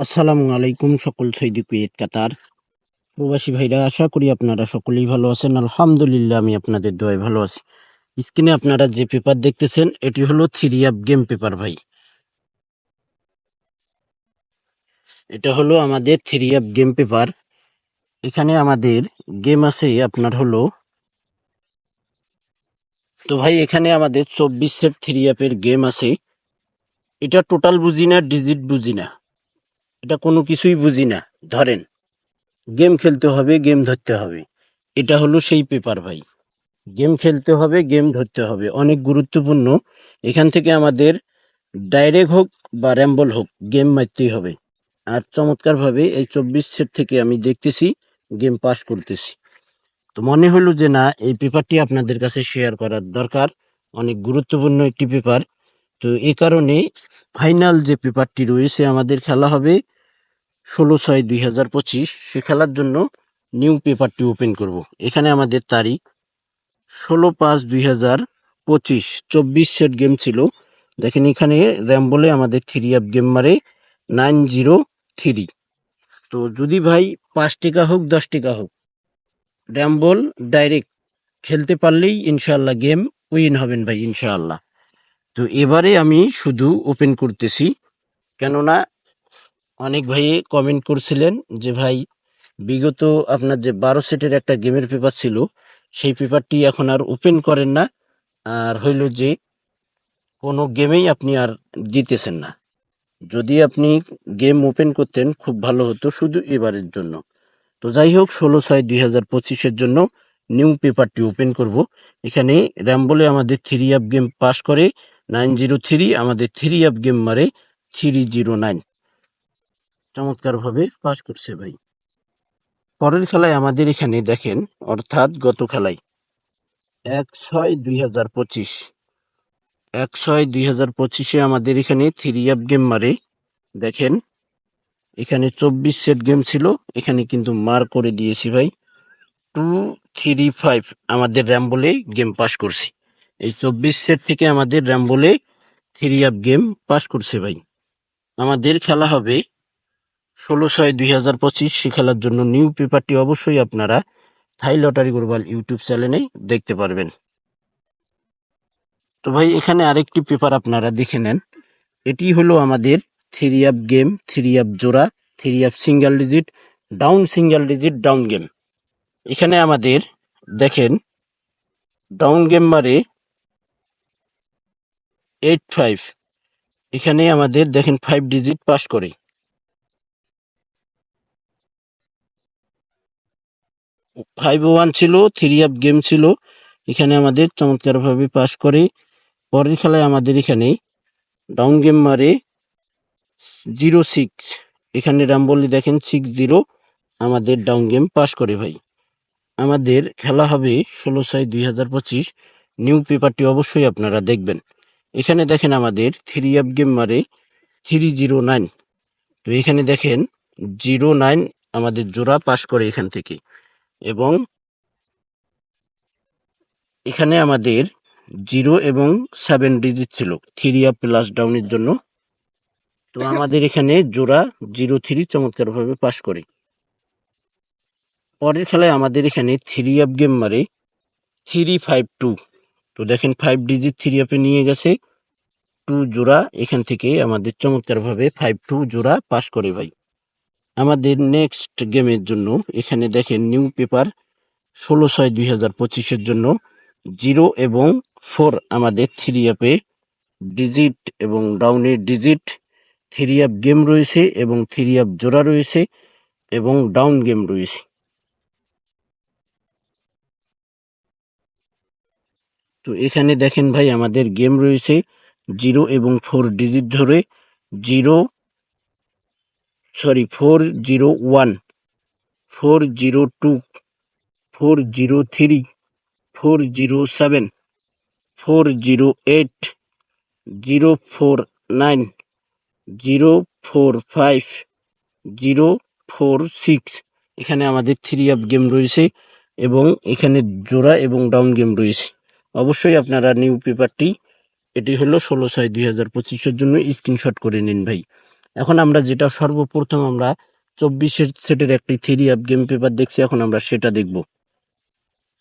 আসসালামু আলাইকুম সকল সৌদি কুয়েত কাতার প্রবাসী ভাইরা, আশা করি আপনারা সকলেই ভালো আছেন। আলহামদুলিল্লাহ, আমি আপনাদের দোয়ায় ভালো আছি। স্ক্রিনে আপনারা যে পেপার দেখতেছেন, এটি হলো 3 অ্যাপ গেম পেপার ভাই। এটা হলো আমাদের 3 অ্যাপ গেম পেপার। এখানে আমাদের গেম আছে আপনার হলো, তো ভাই এখানে আমাদের 24 সেট 3 অ্যাপের গেম আছে। এটা টোটাল বুঝি না, ডিজিট বুঝি না, এটা কোনো কিছুই বুঝি না। ধরেন গেম খেলতে হবে, গেম ধরতে হবে, এটা হলো সেই পেপার ভাই। গেম খেলতে হবে, গেম ধরতে হবে, অনেক গুরুত্বপূর্ণ। এখান থেকে আমাদের ডাইরেক্ট হোক বা র্যাম্বল হোক, গেম মারতেই হবে। আর চমৎকারভাবে এই 24 সেট থেকে আমি দেখতেছি গেম পাস করতেছি। তো মনে হলো যে না, এই পেপারটি আপনাদের কাছে শেয়ার করার দরকার। অনেক গুরুত্বপূর্ণ একটি পেপার। তো এই কারণে ফাইনাল যে পেপারটি রয়েছে, আমাদের খেলা হবে 16/6/2025। সে খেলার জন্য নিউ পেপারটি ওপেন করব। এখানে আমাদের তারিখ 16/5/2025। 24 সেট গেম ছিল। দেখেন এখানে র্যাম্বলে আমাদের 3 অ্যাপ গেম মারে 903। তো যদি ভাই 5 টাকা হোক 10 টাকা হোক, র্যাম্বল ডাইরেক্ট খেলতে পারলেই ইনশাল্লাহ গেম উইন হবেন ভাই, ইনশাআল্লাহ। তো এবারে আমি শুধু ওপেন করতেছি, কেননা অনেক ভাই কমেন্ট করছিলেন যে ভাই বিগত আপনার যে 12 সেটের একটা গেমের পেপার ছিল, সেই পেপারটি এখন আর ওপেন করেন না। আর হইল যে কোনো গেমেই আপনি আর দিতেছেন না। যদি আপনি গেম ওপেন করতেন খুব ভালো হতো, শুধু এবারের জন্য। তো যাই হোক, 16/6/2025-এর জন্য নিউ পেপারটি ওপেন করব। এখানে র্যাম্বলে আমাদের 3 অ্যাপ গেম পাস করে 903, আমাদের 3 অ্যাপ গেম মারে 309। চমৎকারভাবে পাস করছে ভাই। পরের খেলায় আমাদের এখানে দেখেন, অর্থাৎ গত খেলায় 1/6/2025, 1/6/2025-এ আমাদের এখানে 3 অ্যাপ গেম মারে। দেখেন এখানে 24 সেট গেম ছিল, এখানে কিন্তু মার করে দিয়েছি ভাই 235। আমাদের র্যাম্বলে গেম পাস করছি। এই 24 সেট থেকে আমাদের র্যাম্বলে 3 অ্যাপ গেম পাস করছে ভাই। আমাদের খেলা হবে 16/6/2025। সে খেলার জন্য নিউ পেপারটি অবশ্যই আপনারা থাই লটারি গ্লোবাল ইউটিউব চ্যানেলে দেখতে পারবেন। তো ভাই এখানে আরেকটি পেপার আপনারা দেখে নেন। এটি হলো আমাদের 3 অ্যাপ গেম, 3 অ্যাপ জোড়া, 3 app single digit, down single digit, down game. এখানে আমাদের দেখেন ডাউন গেম মারে 85। এখানে আমাদের দেখেন 5 ডিজিট পাস করে। 501 ছিল, 3 অ্যাপ গেম ছিল, এখানে আমাদের চমৎকারভাবে পাস করে। পরের খেলায় আমাদের এখানে ডাউন গেম মারে 06। এখানে রামবলি দেখেন 60, আমাদের ডাউন গেম পাস করে ভাই। আমাদের খেলা হবে 16/6/2025। নিউ পেপারটি অবশ্যই আপনারা দেখবেন। এখানে দেখেন আমাদের 3 অ্যাপ গেম মারে 309। তো এখানে দেখেন 09 আমাদের জোড়া পাস করে এখান থেকে। এবং এখানে আমাদের 0 এবং 7 ডিজিট ছিল 3 অ্যাপ প্লাস ডাউনের জন্য। তো আমাদের এখানে জোড়া 03 চমৎকারভাবে পাস করে। পরের খেলায় আমাদের এখানে 3 অ্যাপ গেম মারে 352। তো দেখেন 5 ডিজিট 3 অ্যাপে নিয়ে গেছে 2 জোড়া, এখান থেকে আমাদের চমৎকারভাবে 52 জোড়া পাস করে ভাই। আমাদের নেক্সট গেমের জন্য এখানে দেখেন নিউ পেপার 16/6/2025-এর জন্য 0 এবং 4 আমাদের 3 অ্যাপে ডিজিট এবং ডাউনের ডিজিট, 3 অ্যাপ গেম রয়েছে এবং 3 অ্যাপ জোড়া রয়েছে এবং ডাউন গেম রয়েছে। তো এখানে দেখেন ভাই আমাদের গেম রয়েছে 0 এবং 4 ডিজিট ধরে 401, 402, 403, 407, 408, 049, 045, 046। এখানে আমাদের 3 অ্যাপ গেম রয়েছে এবং এখানে জোড়া এবং ডাউন গেম রয়েছে। অবশ্যই আপনারা নিউ পেপারটি, এটি হলো 16/6/2025-এর জন্য স্ক্রিনশট করে নিন ভাই। এখন আমরা যেটা সর্বপ্রথম আমরা 24 সেটের একটি থ্রি অ্যাপ গেম পেপার দেখছি, এখন আমরা সেটা দেখব।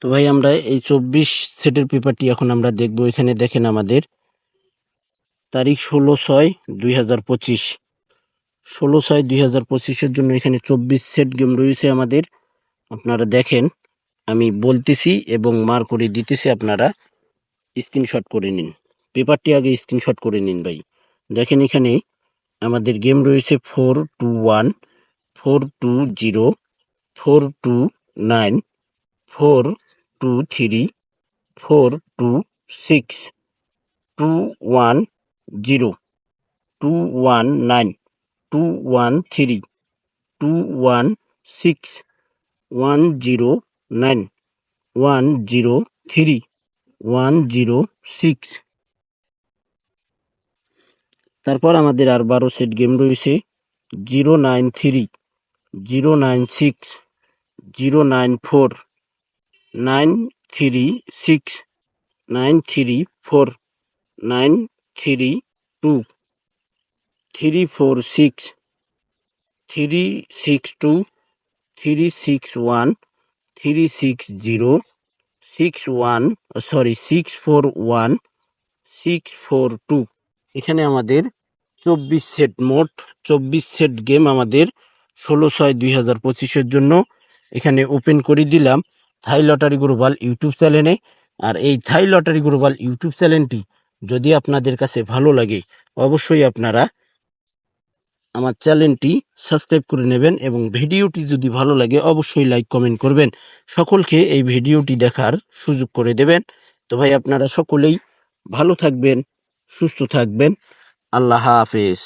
তো ভাই আমরা এই 24 সেটের পেপারটি এখন আমরা দেখব। এখানে দেখেন আমাদের তারিখ 16/6/2025, 16/6/2025 জন্য এখানে 24 সেট গেম রয়েছে আমাদের। আপনারা দেখেন, আমি বলতেছি এবং মার্ক করে দিতেছি, আপনারা স্ক্রিনশট করে নিন। পেপারটি আগে স্ক্রিনশট করে নিন ভাই। দেখেন এখানে আমাদের গেম রয়েছে 421, 420, 429, 423, 426, 210, 219, 213, 216, 109, 103, 106। তারপর আমাদের আর 12 সেট গেম রয়েছে 093, 096, 094, 936, 934, 932, 346, 362, 361, 360, 641, 642। এখানে আমাদের 24 সেট, মোট 24 সেট গেম আমাদের 16/6/2025 জন্য এখানে ওপেন করে দিলাম থাই লটারি গ্লোবাল ইউটিউব চ্যানেলে। আর এই থাই লটারি গ্লোবাল ইউটিউব চ্যানেলটি যদি আপনাদের কাছে ভালো লাগে, অবশ্যই আপনারা আমার চ্যানেলটি সাবস্ক্রাইব করে নেবেন এবং ভিডিওটি যদি ভালো লাগে অবশ্যই লাইক কমেন্ট করবেন। সকলকে এই ভিডিওটি দেখার সুযোগ করে দেবেন। তো ভাই আপনারা সকলেই ভালো থাকবেন, সুস্থ থাকবেন। আল্লাহ হাফেজ।